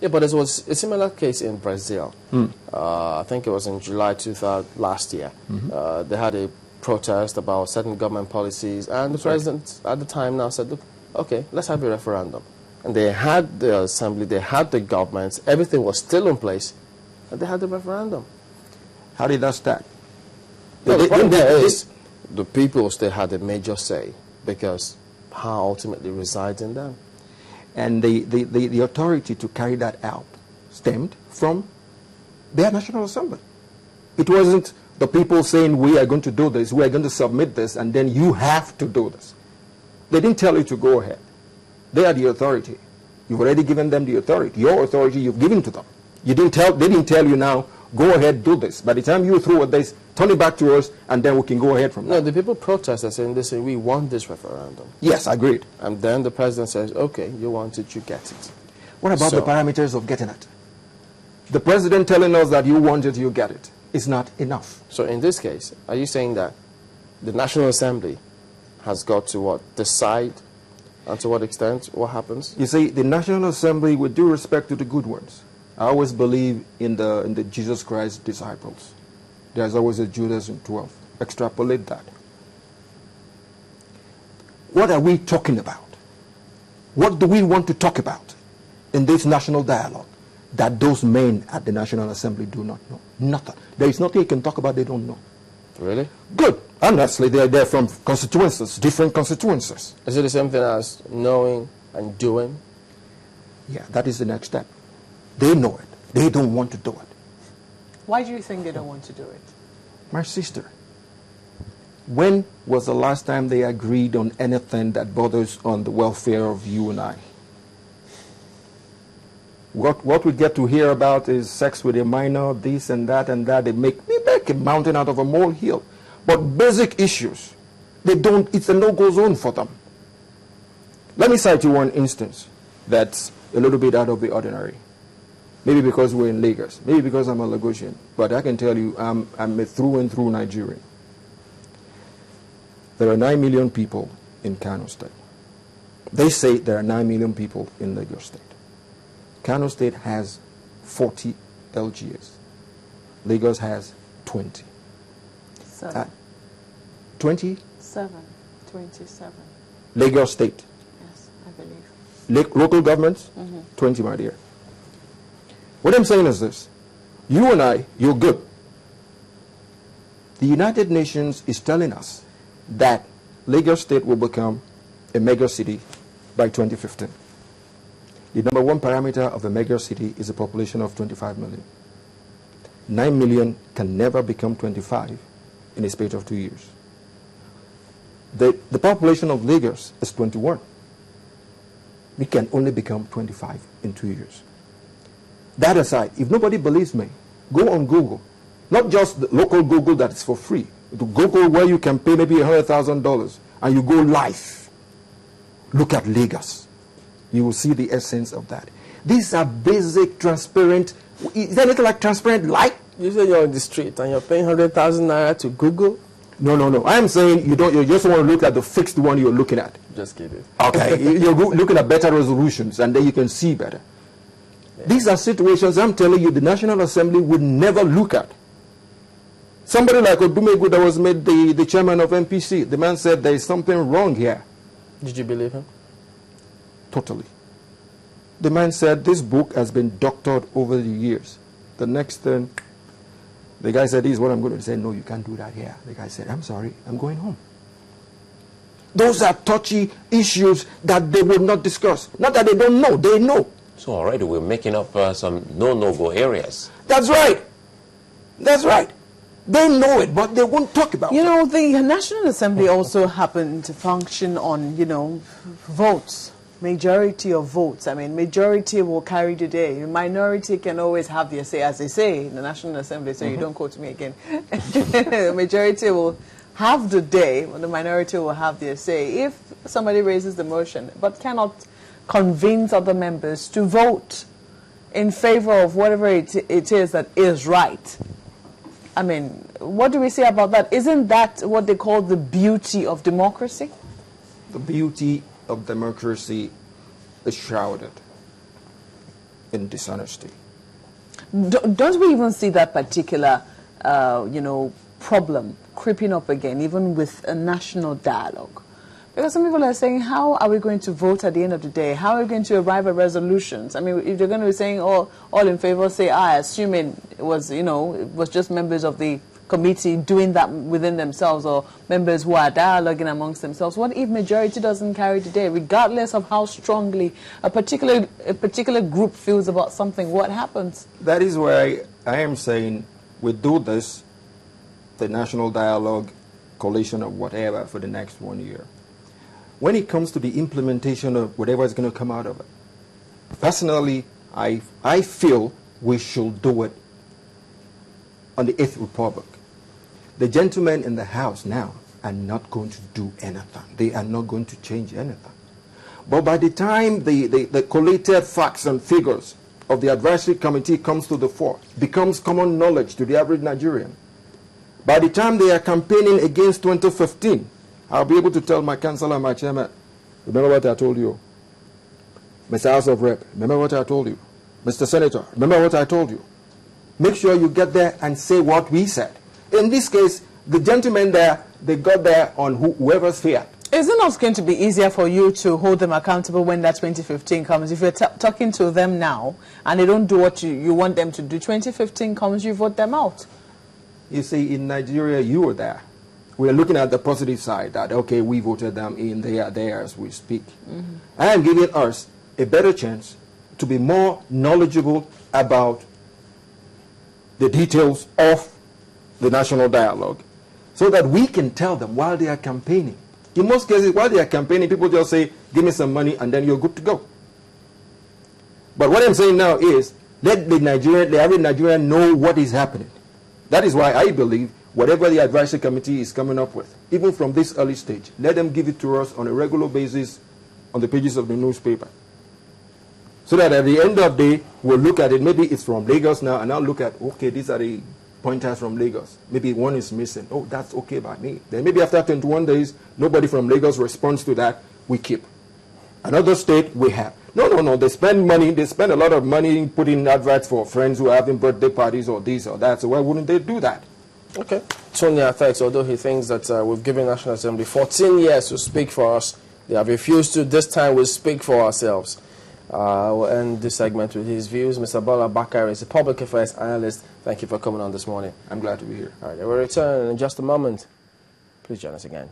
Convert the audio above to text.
Yeah, but it was a similar case in Brazil. I think it was in July 2000 last year. They had a protest about certain government policies, and the president at the time now said, look, okay, let's have a referendum. And they had the assembly, they had the governments, everything was still in place, and they had the referendum. How did that start? No, the problem there is the people still had a major say, because power ultimately resides in them. And the authority to carry that out stemmed from their National Assembly. It wasn't the people saying, we are going to do this, we are going to submit this, and then you have to do this. They didn't tell you to go ahead. They are the authority. You've already given them the authority. Your authority you've given to them. They didn't tell you now, go ahead, do this. By the time you through with this, turn it back to us, and then we can go ahead from there. No, the people protested saying, listen, we want this referendum. Yes, agreed. And then the president says, okay, you want it, you get it. What about the parameters of getting it? The president telling us that you want it, you get it, is not enough. So in this case, are you saying that the National Assembly has got to what? Decide, and to what extent, what happens? You see, the National Assembly, with due respect to the good ones, I always believe in the Jesus Christ disciples. There's always a Judas in 12. Extrapolate that. What are we talking about? What do we want to talk about in this national dialogue that those men at the National Assembly do not know? Nothing. There is nothing you can talk about they don't know. Really? Good. Honestly, they're from constituencies, different constituencies. Is it the same thing as knowing and doing? Yeah, that is the next step. They know it. They don't want to do it. Why do you think they don't want to do it? My sister, when was the last time they agreed on anything that bothers on the welfare of you and I? What we get to hear about is sex with a minor, this and that and that. They make a mountain out of a molehill. But basic issues, they don't, it's a no-go zone for them. Let me cite you one instance that's a little bit out of the ordinary. Maybe because we're in Lagos. Maybe because I'm a Lagosian. But I can tell you, I'm a through and through Nigerian. There are 9 million people in Kano State. They say there are 9 million people in Lagos State. Kano State has 40 LGAs. Lagos has 20. 27. 27. Lagos State. Yes, I believe. Local governments, 20, my dear. What I'm saying is this. You and I, you're good. The United Nations is telling us that Lagos State will become a mega city by 2015. The number one parameter of a mega city is a population of 25 million. 9 million can never become 25 in a space of 2 years. The population of Lagos is 21. We can only become 25 in 2 years. That aside, if nobody believes me, go on Google. Not just the local Google that is for free. To Google where you can pay maybe $100,000 and you go live. Look at Lagos. You will see the essence of that. These are basic, transparent. Is there anything like transparent light? You say you're on the street and you're paying 100,000 naira to Google? No. I am saying you just want to look at the fixed one you're looking at. Just kidding. Okay, you're looking at better resolutions and then you can see better. Yeah. These are situations I'm telling you the National Assembly would never look at. Somebody like Odumegu that was made the chairman of MPC, the man said there is something wrong here. Did you believe him? Totally. The man said this book has been doctored over the years. The next thing, the guy said, this is what I'm going to say. No, you can't do that here. The guy said, I'm sorry, I'm going home. Those are touchy issues that they will not discuss. Not that they don't know, they know. So already we're making up some no-go areas. That's right. That's right. They know it, but they won't talk about it. You know, the National Assembly also happened to function on, votes. Majority of votes. I mean, majority will carry the day. Minority can always have their say, as they say in the National Assembly, so you don't quote me again. The majority will have the day, when the minority will have their say. If somebody raises the motion, but cannot convince other members to vote in favor of whatever it is that is right. I mean, what do we say about that? Isn't that what they call the beauty of democracy? The beauty of democracy is shrouded in dishonesty. Don't we even see that particular, problem creeping up again, even with a national dialogue? Because some people are saying, how are we going to vote at the end of the day? How are we going to arrive at resolutions? I mean, if they're going to be saying, all in favor, say aye, assuming it was, it was just members of the committee doing that within themselves, or members who are dialoguing amongst themselves. What if majority doesn't carry the day, regardless of how strongly a particular group feels about something? What happens? That is why I am saying we do this, the national dialogue, coalition or whatever, for the next 1 year. When it comes to the implementation of whatever is going to come out of it, personally, I feel we should do it on the 8th Republic. The gentlemen in the House now are not going to do anything. They are not going to change anything. But by the time the collated facts and figures of the advisory committee comes to the fore, becomes common knowledge to the average Nigerian, by the time they are campaigning against 2015, I'll be able to tell my councillor, my chairman, remember what I told you. Mr. House of Rep, remember what I told you. Mr. Senator, remember what I told you. Make sure you get there and say what we said. In this case, the gentlemen there, they got there on whoever's fear. Is it not going to be easier for you to hold them accountable when that 2015 comes? If you're talking to them now and they don't do what you want them to do, 2015 comes, you vote them out. You see, in Nigeria, you were there. We are looking at the positive side that, okay, we voted them in, they are there as we speak. Mm-hmm. I am giving us a better chance to be more knowledgeable about the details of the national dialogue so that we can tell them while they are campaigning. In most cases, while they are campaigning, people just say, give me some money and then you're good to go. But what I'm saying now is, let the average Nigerian know what is happening. That is why I believe whatever the advisory committee is coming up with, even from this early stage, let them give it to us on a regular basis on the pages of the newspaper. So that at the end of the day, we'll look at it. Maybe it's from Lagos now, and I'll look at, okay, these are the pointers from Lagos. Maybe one is missing. Oh, that's okay by me. Then maybe after 21 days, nobody from Lagos responds to that, we keep. Another state, we have. No. They spend money. They spend a lot of money putting adverts for friends who are having birthday parties or this or that. So why wouldn't they do that? Okay. Tonya thanks. Although he thinks that we've given National Assembly 14 years to speak for us, they have refused to. This time we'll speak for ourselves. We'll end this segment with his views. Mr. Bola Bakare is a Public Affairs Analyst. Thank you for coming on this morning. I'm glad to be here. All right, we'll return in just a moment. Please join us again.